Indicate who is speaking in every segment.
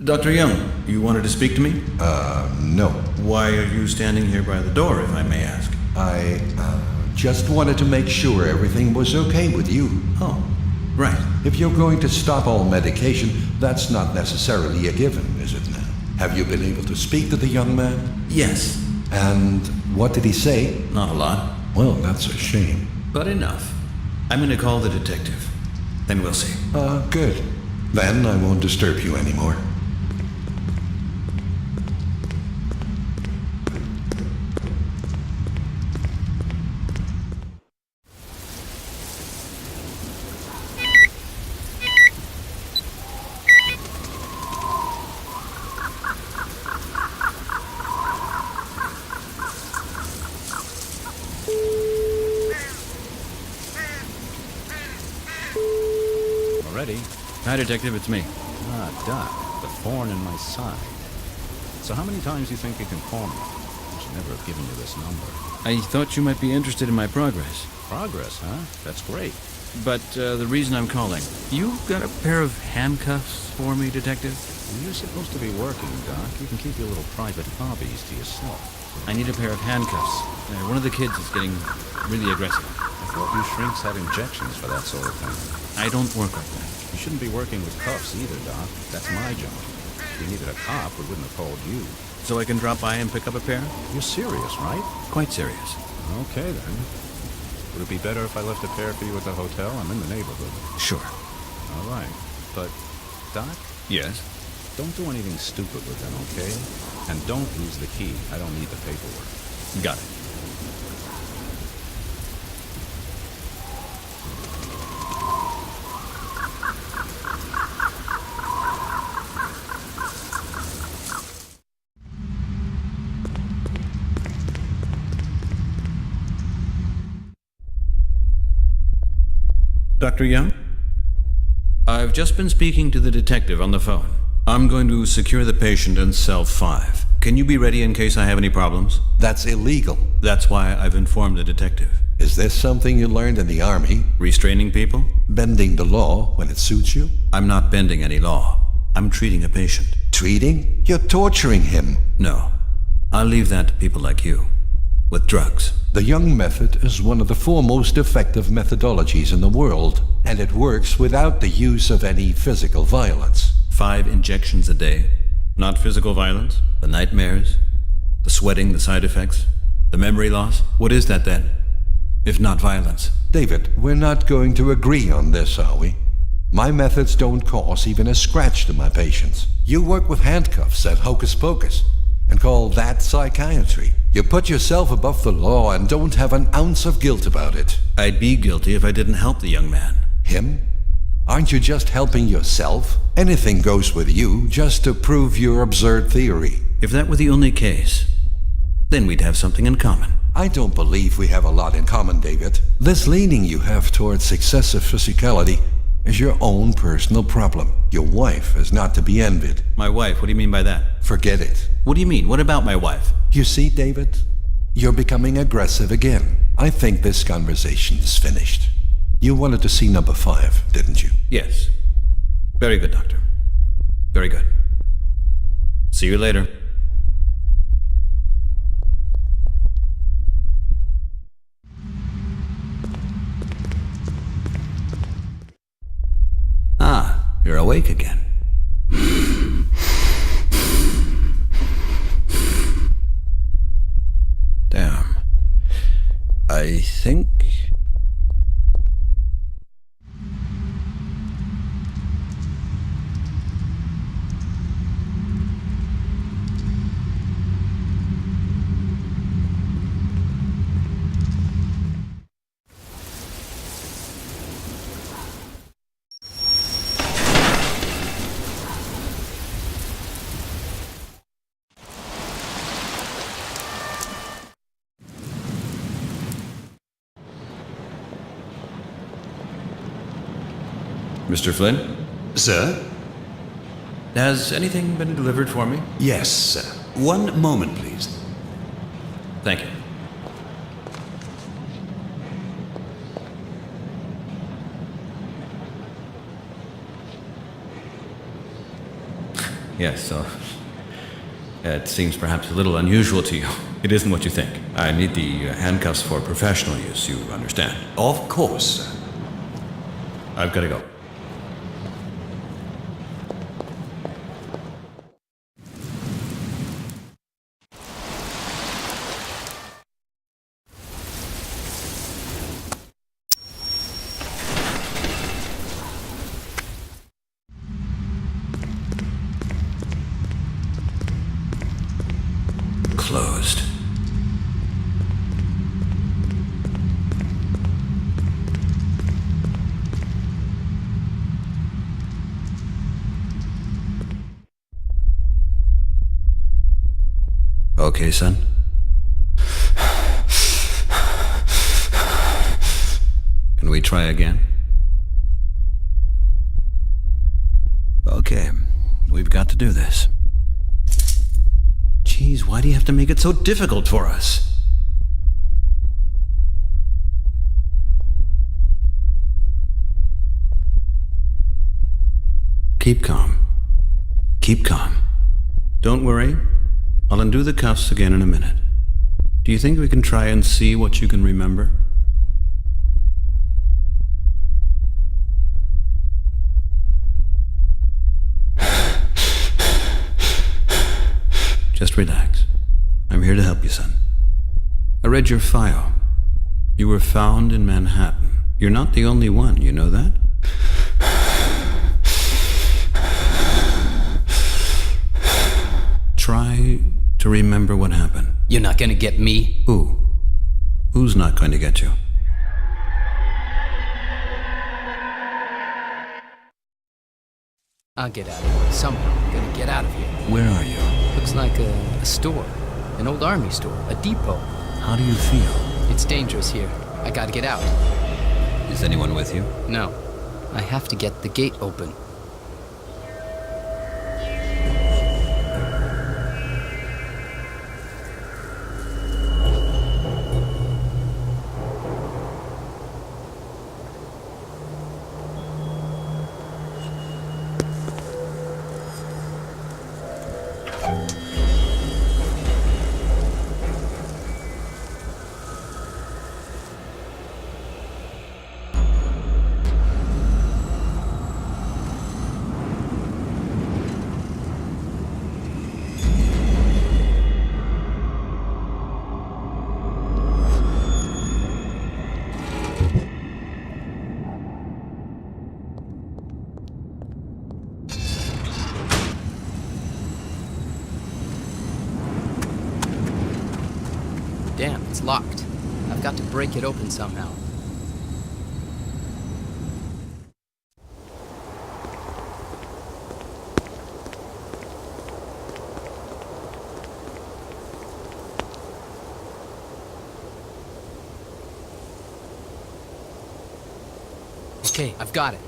Speaker 1: Dr. Young, you wanted to speak to me?
Speaker 2: No.
Speaker 1: Why are you standing here by the door, if I may ask?
Speaker 2: I, just wanted to make sure everything was okay with you.
Speaker 1: Oh, right.
Speaker 2: If you're going to stop all medication, that's not necessarily a given, is it now? Have you been able to speak to the young man?
Speaker 1: Yes.
Speaker 2: And what did he say?
Speaker 1: Not a lot,
Speaker 2: Well, that's a shame.
Speaker 1: but enough. I'm going to call the detective. Then we'll see.
Speaker 2: Good. Then I won't disturb you anymore.
Speaker 3: Already?
Speaker 1: Hi, Detective, it's me.
Speaker 3: Ah, Doc, the thorn in my side. So how many times do you think you can call me? I should never have given you this number.
Speaker 1: I thought you might be interested in my progress.
Speaker 3: Progress, huh? That's great.
Speaker 1: But the reason I'm calling, you got a pair of handcuffs for me, Detective?
Speaker 3: You're supposed to be working, Doc. You can keep your little private hobbies to yourself.
Speaker 1: I need a pair of handcuffs. One of the kids is getting really aggressive.
Speaker 3: I thought you shrinks had injections for that sort of thing.
Speaker 1: I don't work like that.
Speaker 3: You shouldn't be working with cuffs either, Doc. That's my job. If we needed a cop, we wouldn't have called you.
Speaker 1: So I can drop by and pick up a pair?
Speaker 3: You're serious, right?
Speaker 1: Quite serious.
Speaker 3: Okay, then. Would it be better if I left a pair for you at the hotel? I'm in the neighborhood.
Speaker 1: Sure.
Speaker 3: All right. But, Doc,
Speaker 1: Yes?
Speaker 3: don't do anything stupid with them, okay? And don't lose the key. I don't need the paperwork.
Speaker 1: Got it. Dr. Young? I've just been speaking to the detective on the phone. I'm going to secure the patient in cell 5. Can you be ready in case I have any problems?
Speaker 2: That's illegal.
Speaker 1: That's why I've informed the detective.
Speaker 2: Is this something you learned in the army?
Speaker 1: Restraining people?
Speaker 2: Bending the law when it suits you?
Speaker 1: I'm not bending any law. I'm treating a patient.
Speaker 2: Treating? You're torturing him.
Speaker 1: No. I'll leave that to people like you. With drugs.
Speaker 2: The Young method is one of the foremost effective methodologies in the world, and it works without the use of any physical violence.
Speaker 1: 5 injections a day. Not physical violence. The nightmares. The sweating, the side effects. The memory loss. What is that then? If not violence.
Speaker 2: David, we're not going to agree on this, are we? My methods don't cause even a scratch to my patients. You work with handcuffs at Hocus Pocus and call that psychiatry. You put yourself above the law and don't have an ounce of guilt about it.
Speaker 1: I'd be guilty if I didn't help the young man.
Speaker 2: Him? Aren't you just helping yourself? Anything goes with you just to prove your absurd theory.
Speaker 1: If that were the only case, then we'd have something in common.
Speaker 2: I don't believe we have a lot in common, David. This leaning you have towards excessive physicality is your own personal problem. Your wife is not to be envied.
Speaker 1: My wife, what do you mean by that?
Speaker 2: Forget it.
Speaker 1: What do you mean? What about my wife?
Speaker 2: You see, David? You're becoming aggressive again. I think this conversation is finished. You wanted to see number 5, didn't you?
Speaker 1: Yes. Very good, Doctor. Very good. See you later. Ah, you're awake again. Damn. I think... Mr. Flynn?
Speaker 4: Sir?
Speaker 1: Has anything been delivered for me?
Speaker 4: Yes, sir. One moment, please.
Speaker 1: Thank you. Yes, so it seems perhaps a little unusual to you. It isn't what you think. I need the handcuffs for professional use, you understand.
Speaker 4: Of course, sir.
Speaker 1: I've got to go. Closed. Okay, son? Can we try again? Okay, we've got to do this. Jeez, why do you have to make it so difficult for us? Keep calm. Keep calm. Don't worry. I'll undo the cuffs again in a minute. Do you think we can try and see what you can remember? Just relax. I'm here to help you, son. I read your file. You were found in Manhattan. You're not the only one, you know that? Try to remember what happened.
Speaker 5: You're not gonna get me?
Speaker 1: Who? Who's not going to get you?
Speaker 5: I'll get out of here. Somehow I'm gonna get out of here.
Speaker 1: Where are you?
Speaker 5: Looks like a store. An old army store. A depot.
Speaker 1: How do you feel?
Speaker 5: It's dangerous here. I gotta get out.
Speaker 1: Is anyone with you?
Speaker 5: No. I have to get the gate open. Damn, it's locked. I've got to break it open somehow. Okay, I've got it.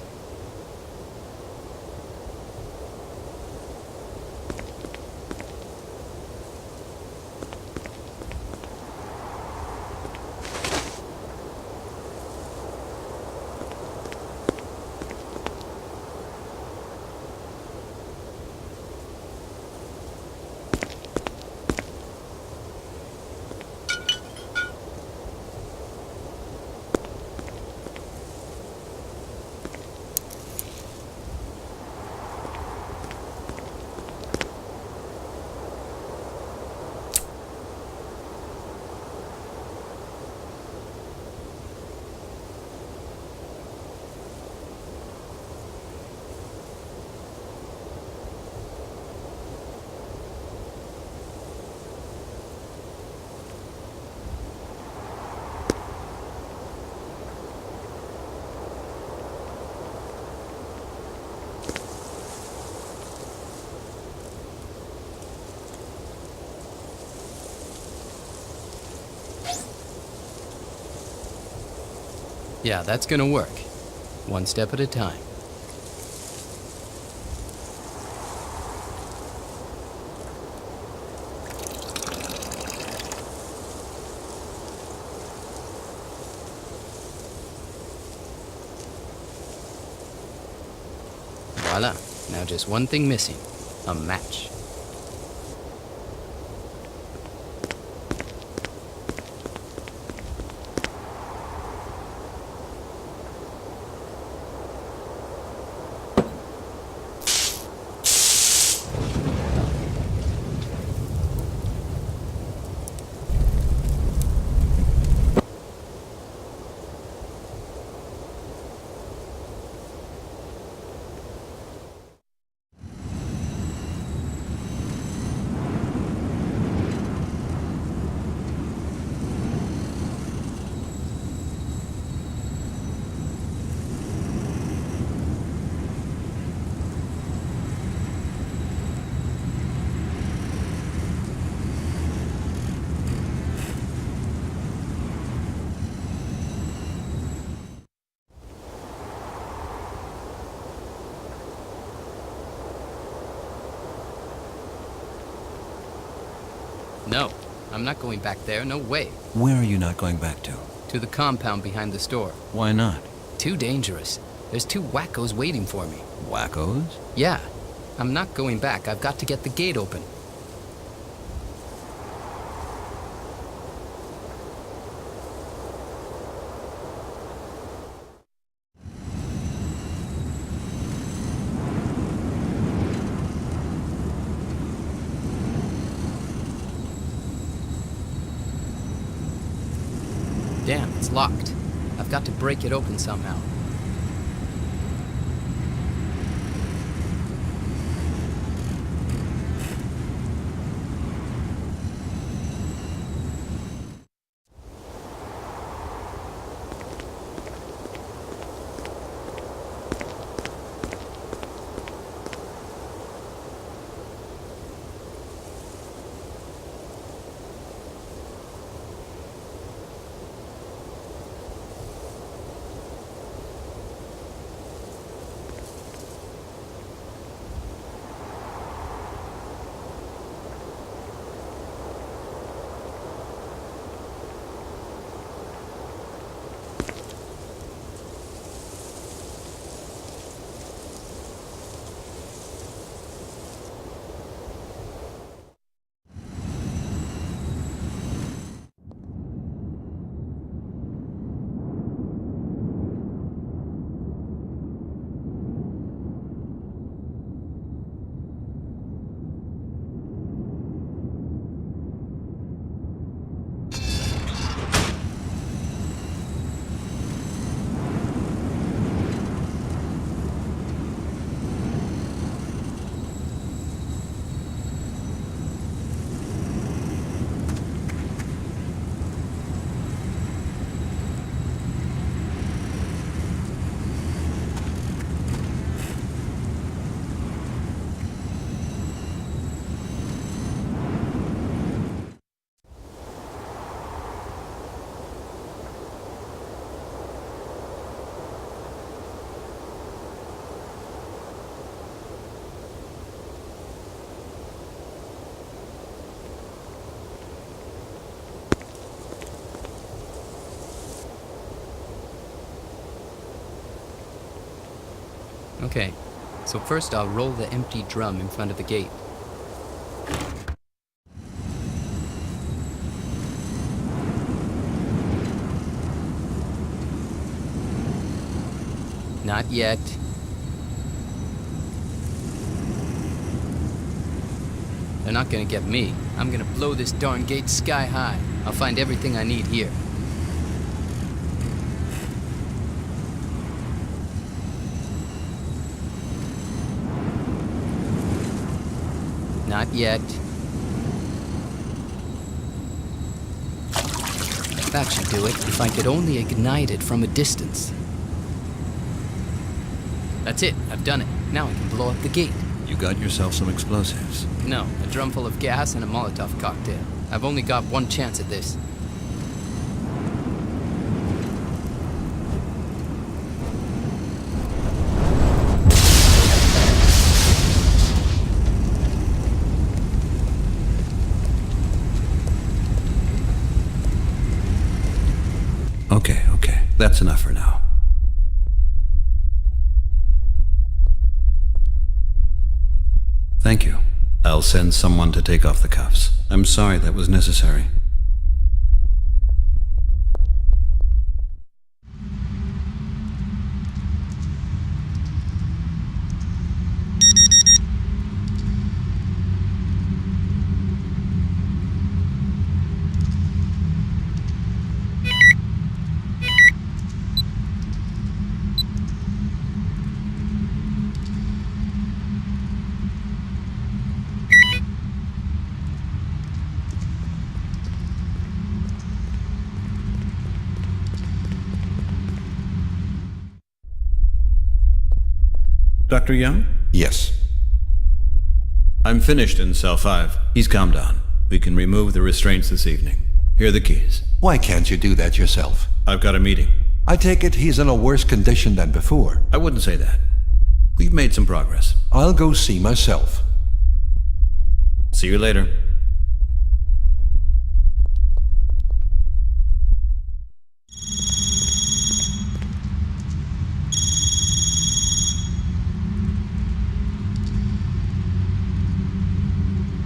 Speaker 5: Yeah, that's gonna work. One step at a time. Voila. Now just one thing missing. A match. No, I'm not going back there, no way.
Speaker 1: Where are you not going back to?
Speaker 5: To the compound behind the store.
Speaker 1: Why not?
Speaker 5: Too dangerous. There's 2 wackos waiting for me.
Speaker 1: Wackos?
Speaker 5: Yeah, I'm not going back. I've got to get the gate open. Damn, it's locked. I've got to break it open somehow. Okay, so first I'll roll the empty drum in front of the gate. Not yet. They're not gonna get me. I'm gonna blow this darn gate sky high. I'll find everything I need here. Not yet. That should do it, if I could only ignite it from a distance. That's it, I've done it. Now I can blow up the gate.
Speaker 1: You got yourself some explosives.
Speaker 5: No, a drum full of gas and a Molotov cocktail. I've only got one chance at this.
Speaker 1: Okay. That's enough for now. Thank you. I'll send someone to take off the cuffs. I'm sorry that was necessary. Dr. Young?
Speaker 2: Yes.
Speaker 1: I'm finished in cell 5. He's calmed down. We can remove the restraints this evening. Here are the keys.
Speaker 2: Why can't you do that yourself?
Speaker 1: I've got a meeting.
Speaker 2: I take it he's in a worse condition than before.
Speaker 1: I wouldn't say that. We've made some progress.
Speaker 2: I'll go see myself.
Speaker 1: See you later.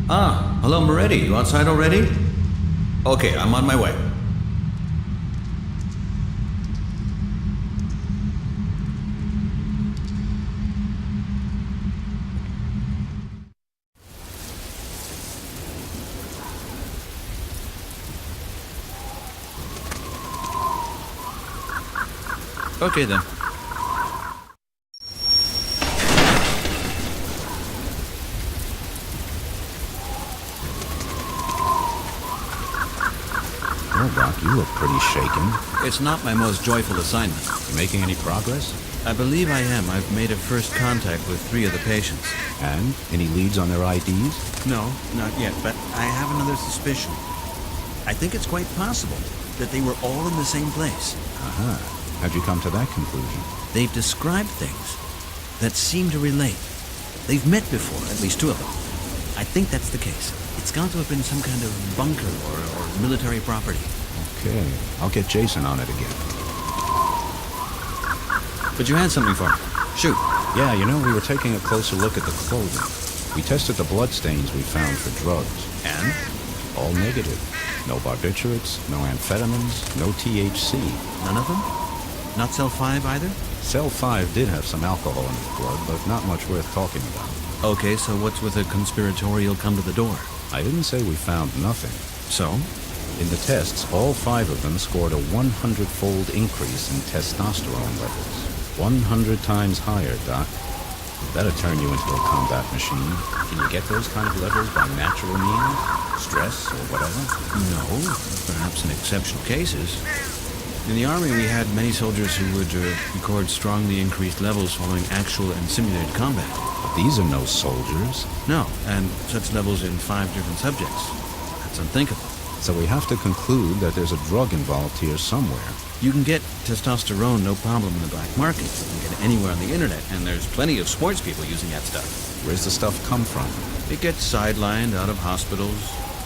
Speaker 1: Ah, hello, Moretti. You outside already? Okay, I'm on my way. Okay, then.
Speaker 3: Well, Doc, you look pretty shaken.
Speaker 1: It's not my most joyful assignment.
Speaker 3: You making any progress?
Speaker 1: I believe I am. I've made a first contact with 3 of the patients.
Speaker 3: And any leads on their IDs?
Speaker 1: No, not yet, but I have another suspicion. I think it's quite possible that they were all in the same place.
Speaker 3: Uh-huh. How'd you come to that conclusion?
Speaker 1: They've described things that seem to relate. They've met before, at least 2 of them. I think that's the case. It's got to have been some kind of bunker or military property.
Speaker 3: Okay, I'll get Jason on it again.
Speaker 1: But you had something for me. Shoot.
Speaker 3: Yeah, you know, we were taking a closer look at the clothing. We tested the bloodstains we found for drugs.
Speaker 1: And?
Speaker 3: All negative. No barbiturates, no amphetamines, no THC.
Speaker 1: None of them? Not cell 5 either?
Speaker 3: Cell 5 did have some alcohol in its blood, but not much worth talking about.
Speaker 1: Okay, so what's with a conspiratorial come to the door?
Speaker 3: I didn't say we found nothing.
Speaker 1: So?
Speaker 3: In the tests, all 5 of them scored a 100-fold increase in testosterone levels. 100 times higher, Doc. That'll turn you into a combat machine. Can you get those kind of levels by natural means? Stress or whatever?
Speaker 1: No, perhaps in exceptional cases. In the Army, we had many soldiers who would record strongly increased levels following actual and simulated combat.
Speaker 3: But these are no soldiers.
Speaker 1: No, and such levels in 5 different subjects. That's unthinkable.
Speaker 3: So we have to conclude that there's a drug involved here somewhere.
Speaker 1: You can get testosterone no problem in the black market. You can get it anywhere on the internet, and there's plenty of sports people using that stuff.
Speaker 3: Where's the stuff come from?
Speaker 1: It gets sidelined out of hospitals,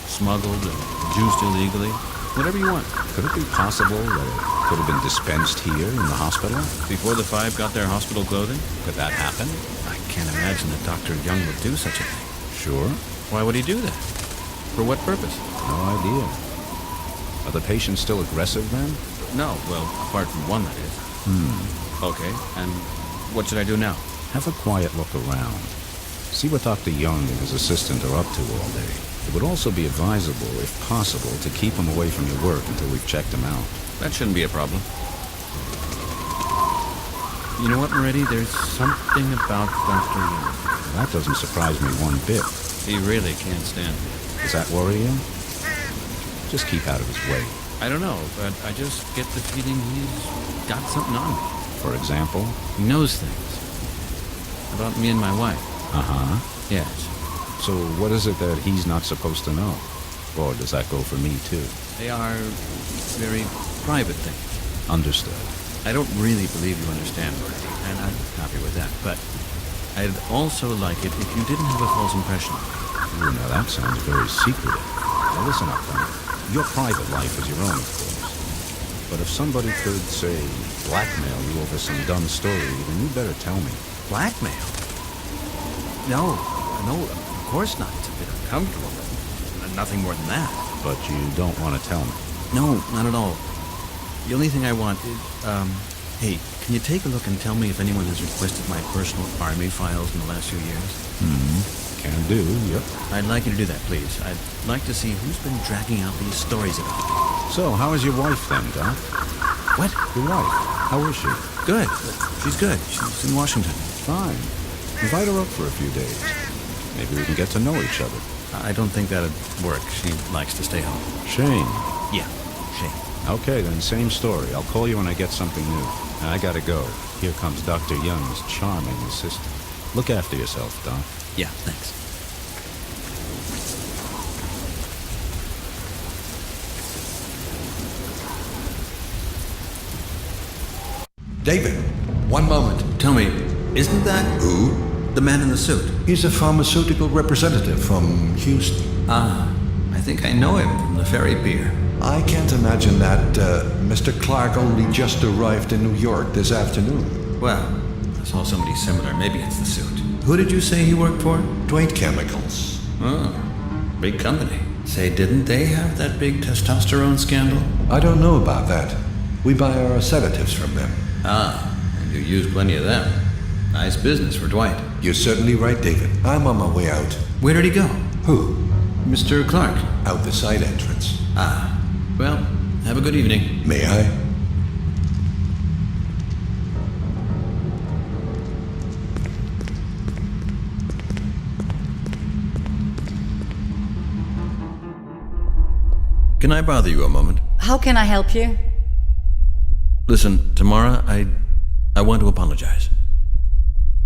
Speaker 1: smuggled and juiced illegally. Whatever you want.
Speaker 3: Could it be possible that it could have been dispensed here in the hospital?
Speaker 1: Before the 5 got their hospital clothing?
Speaker 3: Could that happen?
Speaker 1: I can't imagine that Dr. Young would do such a thing.
Speaker 3: Sure.
Speaker 1: Why would he do that? For what purpose?
Speaker 3: No idea. Are the patients still aggressive then?
Speaker 1: No, well, apart from one, that is. Okay, and what should I do now?
Speaker 3: Have a quiet look around. See what Dr. Young and his assistant are up to all day. It would also be advisable, if possible, to keep him away from your work until we've checked him out.
Speaker 1: That shouldn't be a problem. You know what, Moretti? There's something about Dr. Young.
Speaker 3: That doesn't surprise me one bit.
Speaker 1: He really can't stand me.
Speaker 3: Does that worry you? Just keep out of his way.
Speaker 1: I don't know, but I just get the feeling he's got something on me.
Speaker 3: For example?
Speaker 1: He knows things. About me and my wife.
Speaker 3: Uh-huh.
Speaker 1: Yes.
Speaker 3: So what is it that he's not supposed to know? Or does that go for me too?
Speaker 1: They are very private things.
Speaker 3: Understood.
Speaker 1: I don't really believe you understand, Moretti, and I'm happy with that, but I'd also like it if you didn't have a false impression of me.
Speaker 3: Ooh, now that sounds very secretive. Now listen up, then. Your private life is your own, of course. But if somebody could, say, blackmail you over some dumb story, then you better tell me.
Speaker 1: Blackmail? No, course not. It's a bit uncomfortable, but nothing more than that.
Speaker 3: But you don't want to tell me.
Speaker 1: No, not at all. The only thing I want is, hey, can you take a look and tell me if anyone has requested my personal army files in the last few years?
Speaker 3: Can do, yep.
Speaker 1: I'd like you to do that, please. I'd like to see who's been dragging out these stories about me.
Speaker 3: So, how is your wife then, Doc?
Speaker 1: What?
Speaker 3: Your wife, how is she?
Speaker 1: Good. She's good. She's in Washington.
Speaker 3: Fine. Invite her up for a few days. Maybe we can get to know each other.
Speaker 1: I don't think that'd work. She likes to stay home.
Speaker 3: Shane.
Speaker 1: Yeah, Shane.
Speaker 3: Okay, then same story. I'll call you when I get something new. I gotta go. Here comes Dr. Young's charming assistant. Look after yourself, Doc.
Speaker 1: Yeah, thanks.
Speaker 2: David, one moment.
Speaker 1: Tell me, isn't that
Speaker 2: Who?
Speaker 1: the man in the suit?
Speaker 2: He's a pharmaceutical representative from Houston.
Speaker 1: Ah, I think I know him from the ferry pier.
Speaker 2: I can't imagine that Mr. Clark only just arrived in New York this afternoon.
Speaker 1: Well, I saw somebody similar. Maybe it's the suit. Who did you say he worked for?
Speaker 2: Dwight Chemicals.
Speaker 1: Oh, big company. Say, didn't they have that big testosterone scandal?
Speaker 2: I don't know about that. We buy our sedatives from them.
Speaker 1: Ah, and you use plenty of them. Nice business for Dwight.
Speaker 2: You're certainly right, David. I'm on my way out.
Speaker 1: Where did he go?
Speaker 2: Who?
Speaker 1: Mr. Clark.
Speaker 2: Out the side entrance.
Speaker 1: Ah, well, have a good evening.
Speaker 2: May I?
Speaker 1: Can I bother you a moment?
Speaker 6: How can I help you?
Speaker 1: Listen, Tamara, I want to apologize.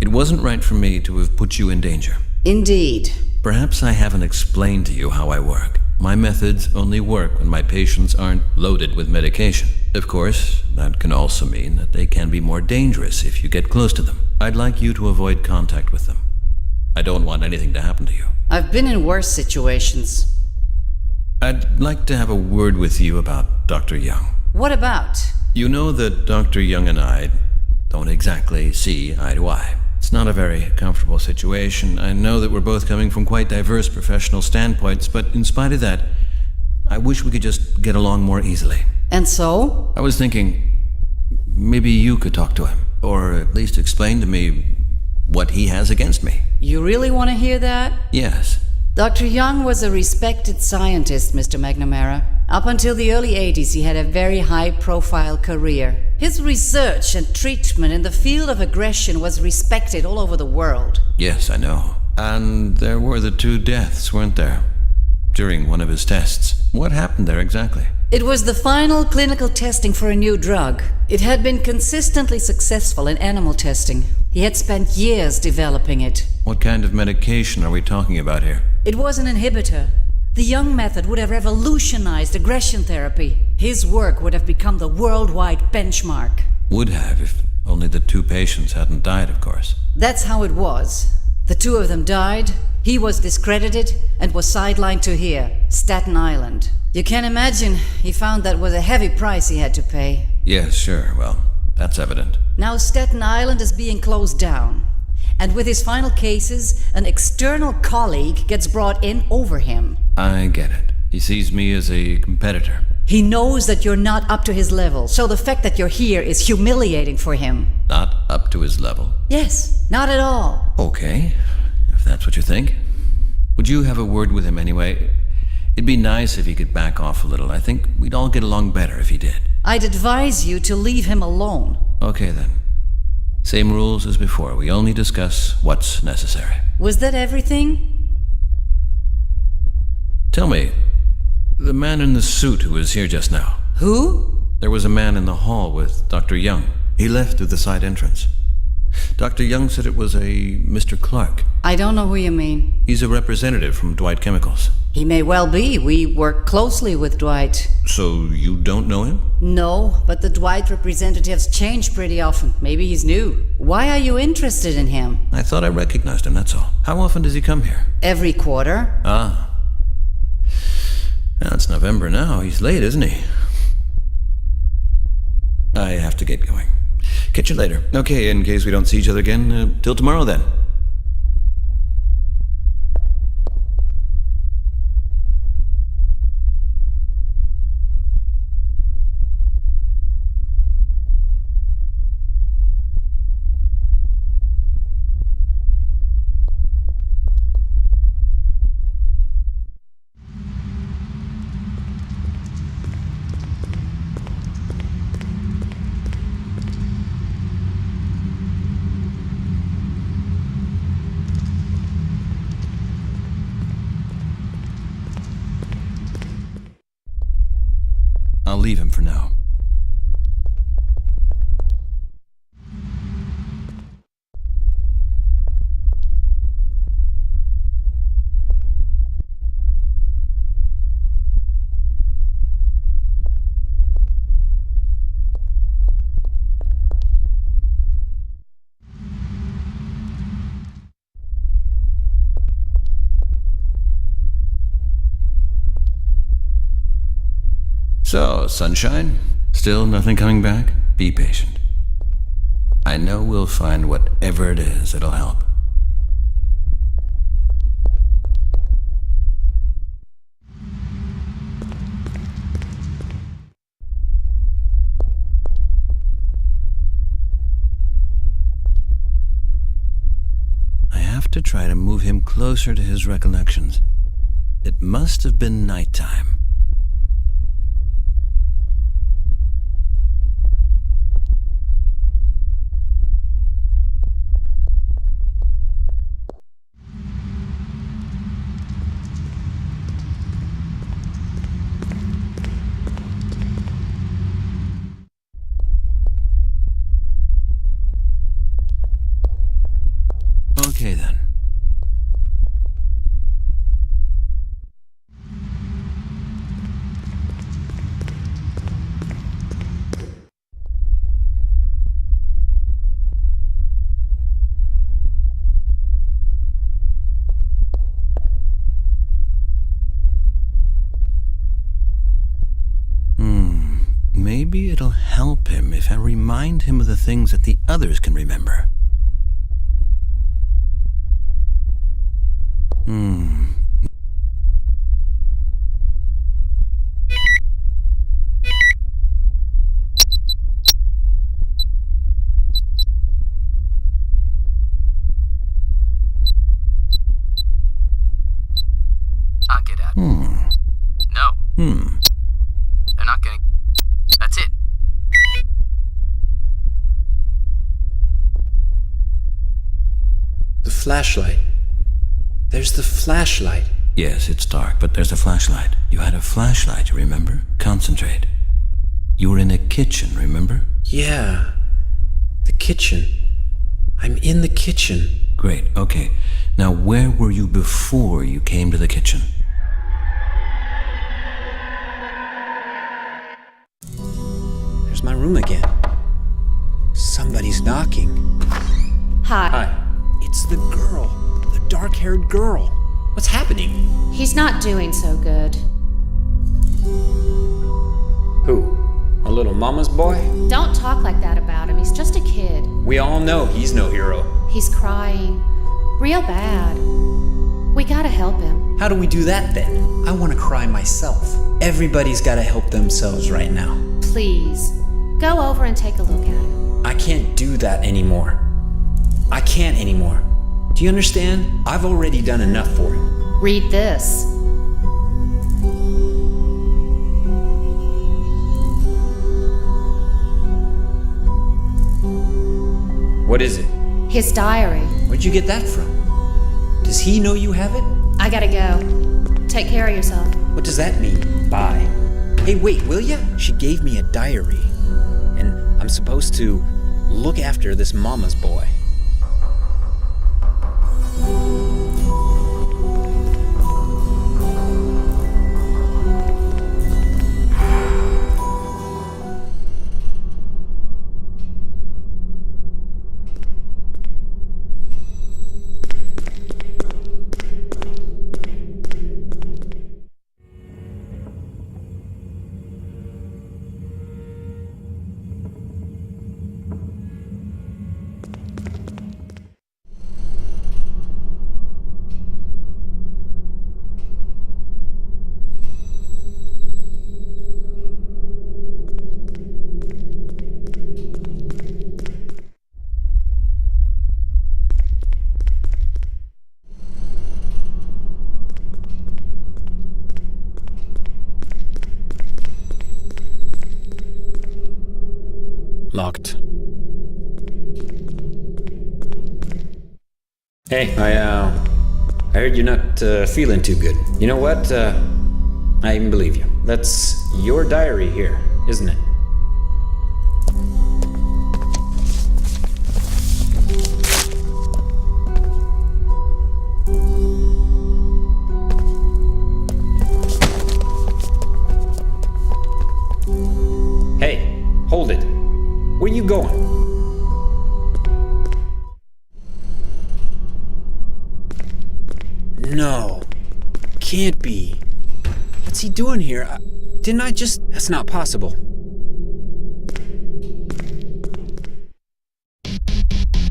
Speaker 1: It wasn't right for me to have put you in danger.
Speaker 6: Indeed.
Speaker 1: Perhaps I haven't explained to you how I work. My methods only work when my patients aren't loaded with medication. Of course, that can also mean that they can be more dangerous if you get close to them. I'd like you to avoid contact with them. I don't want anything to happen to you.
Speaker 6: I've been in worse situations.
Speaker 1: I'd like to have a word with you about Dr. Young.
Speaker 6: What about?
Speaker 1: You know that Dr. Young and I don't exactly see eye to eye. It's not a very comfortable situation. I know that we're both coming from quite diverse professional standpoints, but in spite of that, I wish we could just get along more easily.
Speaker 6: And so?
Speaker 1: I was thinking, maybe you could talk to him, or at least explain to me what he has against me.
Speaker 6: You really want to hear that?
Speaker 1: Yes.
Speaker 6: Dr. Young was a respected scientist, Mr. McNamara. Up until the early 80s, he had a very high-profile career. His research and treatment in the field of aggression was respected all over the world.
Speaker 1: Yes, I know. And there were the 2 deaths, weren't there? During one of his tests. What happened there exactly?
Speaker 6: It was the final clinical testing for a new drug. It had been consistently successful in animal testing. He had spent years developing it.
Speaker 1: What kind of medication are we talking about here?
Speaker 6: It was an inhibitor. The Young method would have revolutionized aggression therapy. His work would have become the worldwide benchmark.
Speaker 1: Would have, if only the 2 patients hadn't died, of course.
Speaker 6: That's how it was. The 2 of them died, he was discredited, and was sidelined to here, Staten Island. You can imagine, he found that was a heavy price he had to pay.
Speaker 1: Yes, sure. Well, that's evident.
Speaker 6: Now Staten Island is being closed down. And with his final cases, an external colleague gets brought in over him.
Speaker 1: I get it. He sees me as a competitor.
Speaker 6: He knows that you're not up to his level, so the fact that you're here is humiliating for him.
Speaker 1: Not up to his level.
Speaker 6: Yes, not at all.
Speaker 1: Okay, if that's what you think. Would you have a word with him anyway? It'd be nice if he could back off a little. I think we'd all get along better if he did.
Speaker 6: I'd advise you to leave him alone.
Speaker 1: Okay then. Same rules as before. We only discuss what's necessary.
Speaker 6: Was that everything?
Speaker 1: Tell me, the man in the suit who was here just now.
Speaker 6: Who?
Speaker 1: There was a man in the hall with Dr. Young. He left through the side entrance. Dr. Young said it was a Mr. Clark.
Speaker 6: I don't know who you mean.
Speaker 1: He's a representative from Dwight Chemicals.
Speaker 6: He may well be. We work closely with Dwight.
Speaker 1: So you don't know him?
Speaker 6: No, but the Dwight representatives change pretty often. Maybe he's new. Why are you interested in him?
Speaker 1: I thought I recognized him, that's all. How often does he come here?
Speaker 6: Every quarter.
Speaker 1: Ah. Well, it's November now. He's late, isn't he? I have to get going. Catch you later. Okay, in case we don't see each other again, till tomorrow then. leave him for now. So, sunshine? Still nothing coming back? Be patient. I know we'll find whatever it is that'll help. I have to try to move him closer to his recollections. It must have been nighttime. Okay then. Maybe it'll help him if I remind him of the things that the others can remember.
Speaker 5: I'll get out. No. They're not gonna... That's it.
Speaker 7: The flashlight. There's the flashlight.
Speaker 1: Yes, it's dark, but there's a flashlight. You had a flashlight, you remember? Concentrate. You were in a kitchen, remember?
Speaker 7: Yeah. The kitchen. I'm in the kitchen.
Speaker 1: Great, okay. Now where were you before you came to the kitchen?
Speaker 7: There's my room again. Somebody's knocking.
Speaker 8: Hi.
Speaker 7: Hi. It's the girl. The dark-haired girl. What's happening?
Speaker 8: He's not doing so good.
Speaker 7: Who? A little mama's boy?
Speaker 8: Don't talk like that about him. He's just a kid.
Speaker 7: We all know he's no hero.
Speaker 8: He's crying. Real bad. We gotta help him.
Speaker 7: How do we do that then? I want to cry myself. Everybody's got to help themselves right now.
Speaker 8: Please. Go over and take a look at him.
Speaker 7: I can't do that anymore. I can't anymore. Do you understand? I've already done enough for him.
Speaker 8: Read this.
Speaker 7: What is it?
Speaker 8: His diary.
Speaker 7: Where'd you get that from? Does he know you have it?
Speaker 8: I gotta go. Take care of yourself.
Speaker 7: What does that mean? Bye. Hey, wait, will ya? She gave me a diary. And I'm supposed to look after this mama's boy. Locked. Hey, I heard you're not feeling too good. You know what? I even believe you. That's your diary here. isn't it? Hey, hold it. Where you going? No. Can't be. What's he doing here? Didn't I just... That's not possible.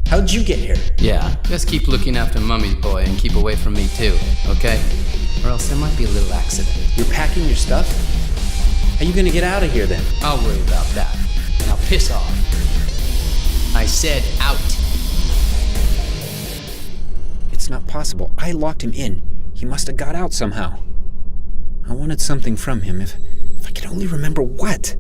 Speaker 7: How'd you get here?
Speaker 5: Yeah, just keep looking after Mummy's boy and keep away from me too, okay? Or else there might be a little accident.
Speaker 7: You're packing your stuff? How you gonna get out of here then?
Speaker 5: I'll worry about that. Now piss off. I said out.
Speaker 7: It's not possible. I locked him in. He must have got out somehow. I wanted something from him. If I could only remember what.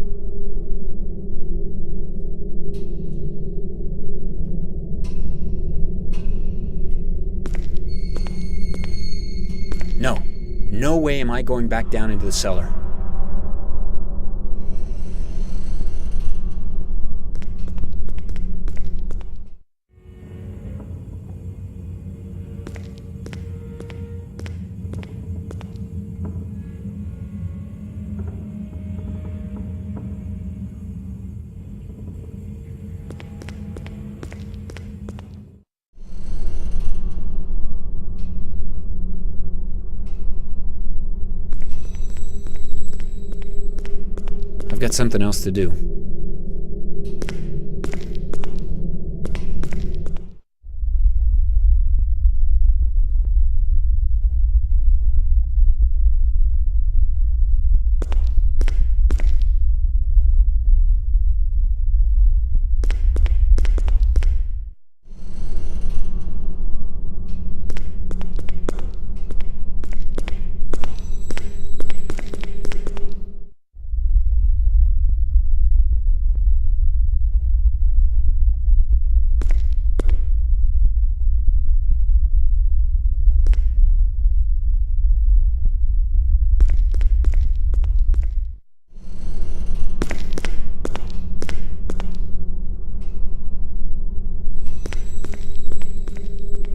Speaker 7: No. No way am I going back down into the cellar. I've got something else to do.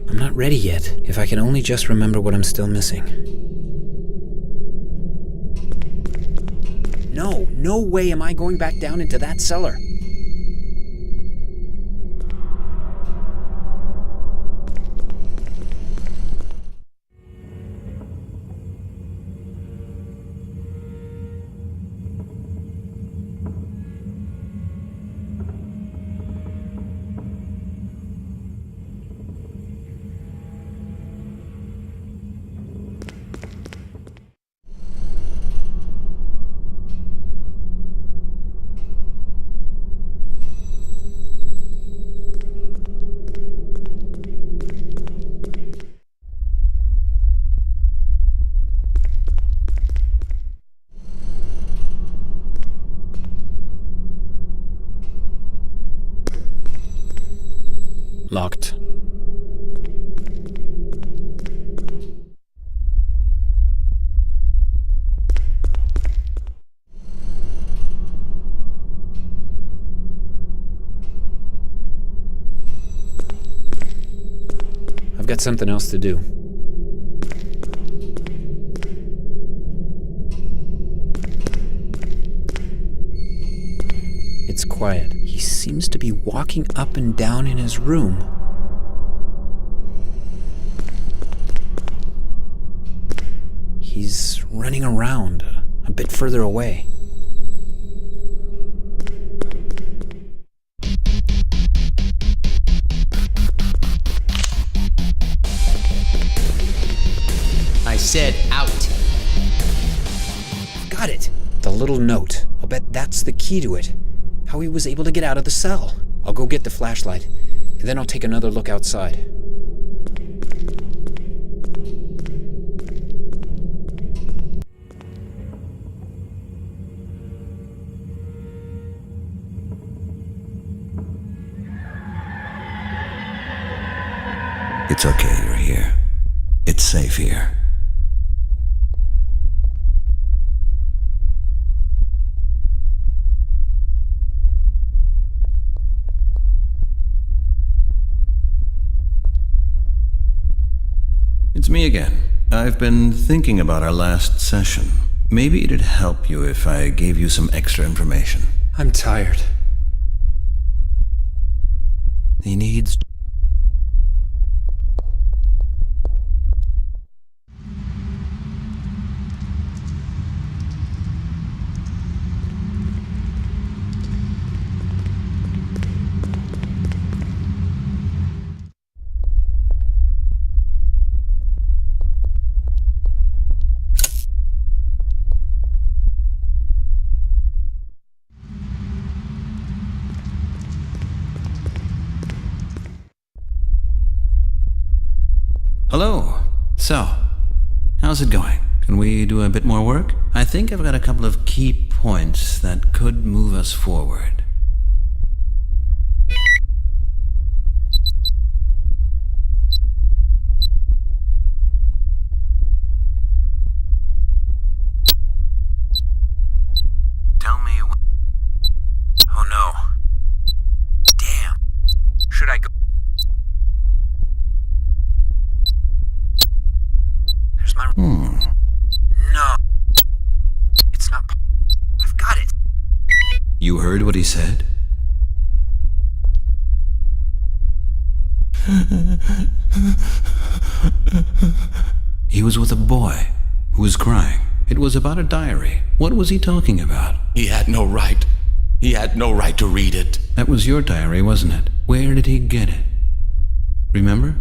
Speaker 7: I'm not ready yet. If I can only just remember what I'm still missing. No way am I going back down into that cellar. Locked. I've got something else to do. It's quiet. He seems to be walking up and down in his room. He's running around a bit further away.
Speaker 5: I said out.
Speaker 7: Got it! The little note. I'll bet that's the key to it. How he was able to get out of the cell. I'll go get the flashlight, and then I'll take another look outside.
Speaker 1: It's okay, you're here. It's safe here. It's me again. I've been thinking about our last session. Maybe it'd help you if I gave you some extra information.
Speaker 7: I'm tired.
Speaker 1: He needs... Hello. So, how's it going? Can we do a bit more work? I think I've got a couple of key points that could move us forward.
Speaker 9: Tell me Oh no. Damn. Should I go? There's my... No. It's not... I've got it.
Speaker 1: You heard what he said? He was with a boy who was crying. It was about a diary. What was he talking about?
Speaker 10: He had no right. He had no right to read it.
Speaker 1: That was your diary, wasn't it? Where did he get it? Remember?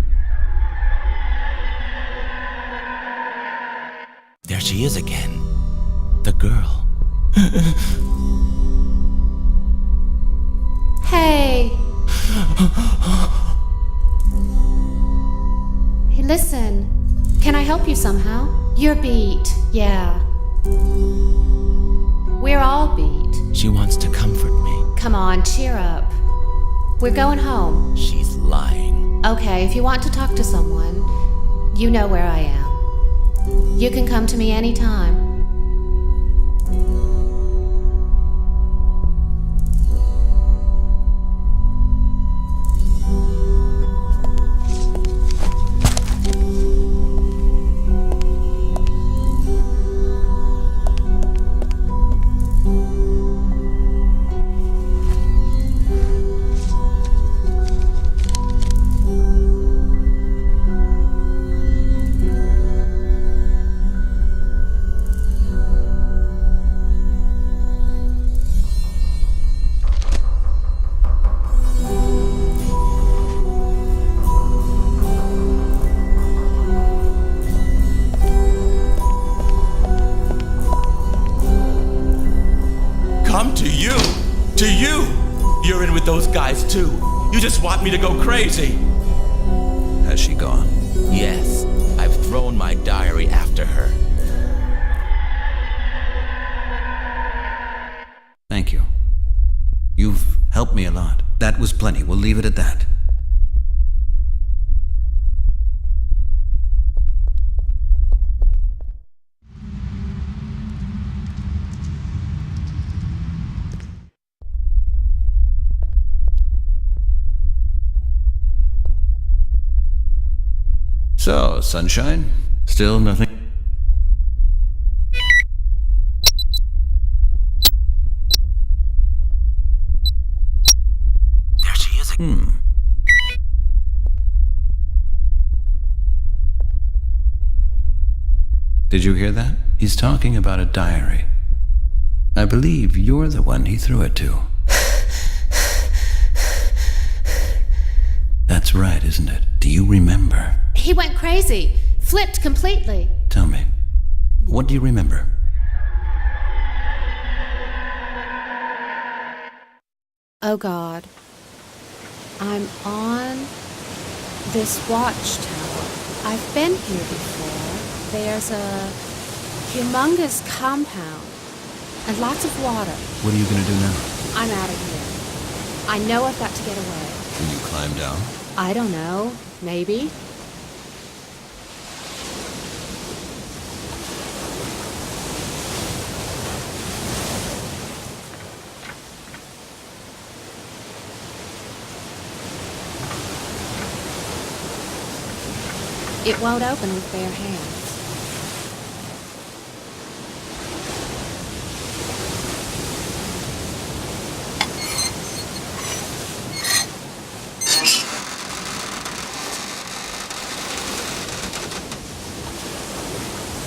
Speaker 10: There she is again. The girl.
Speaker 8: Hey! Hey, listen. Can I help you somehow? You're beat, yeah. We're all beat.
Speaker 10: She wants to comfort me.
Speaker 8: Come on, cheer up. We're going home.
Speaker 10: She's lying.
Speaker 8: Okay, if you want to talk to someone, you know where I am. You can come to me anytime.
Speaker 10: To you! You're in with those guys too. You just want me to go crazy.
Speaker 1: Has she gone?
Speaker 10: Yes, I've thrown my diary after her.
Speaker 1: Thank you. You've helped me a lot. That was plenty. We'll leave it at that. So, sunshine? Still nothing?
Speaker 9: There she is again.
Speaker 1: Did you hear that? He's talking about a diary. I believe you're the one he threw it to. That's right, isn't it? Do you remember?
Speaker 8: He went crazy. Flipped completely.
Speaker 1: Tell me, what do you remember?
Speaker 8: Oh God. I'm on this watchtower. I've been here before. There's a humongous compound and lots of water.
Speaker 1: What are you gonna do now?
Speaker 8: I'm out of here. I know I've got to get away.
Speaker 1: Can you climb down?
Speaker 8: I don't know. Maybe. It won't open with bare hands.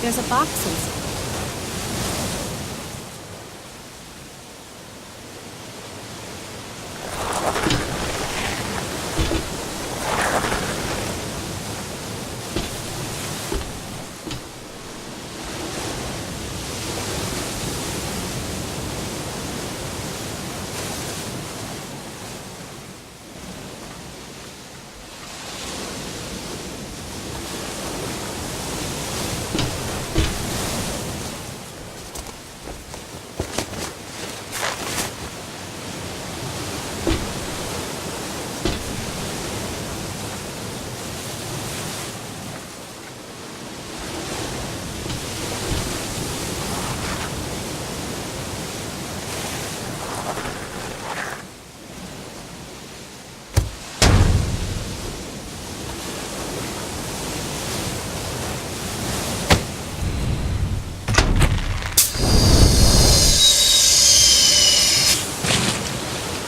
Speaker 8: There's a box inside.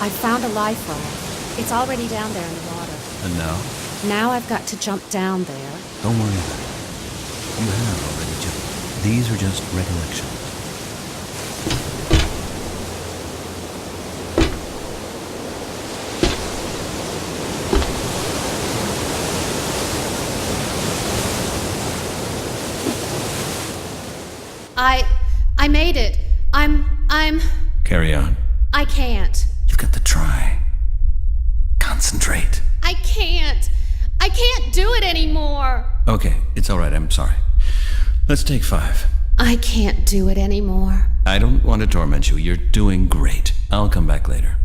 Speaker 8: I found a life raft. It's already down there in the water.
Speaker 1: And now?
Speaker 8: Now I've got to jump down there.
Speaker 1: Don't worry about it. You have already jumped. These are just recollections.
Speaker 8: I made it. I'm...
Speaker 1: Carry on.
Speaker 8: I can't.
Speaker 1: You've got to try. Concentrate.
Speaker 8: I can't do it anymore.
Speaker 1: Okay, it's all right. I'm sorry. Let's take 5.
Speaker 8: I can't do it anymore.
Speaker 1: I don't want to torment you. You're doing great. I'll come back later.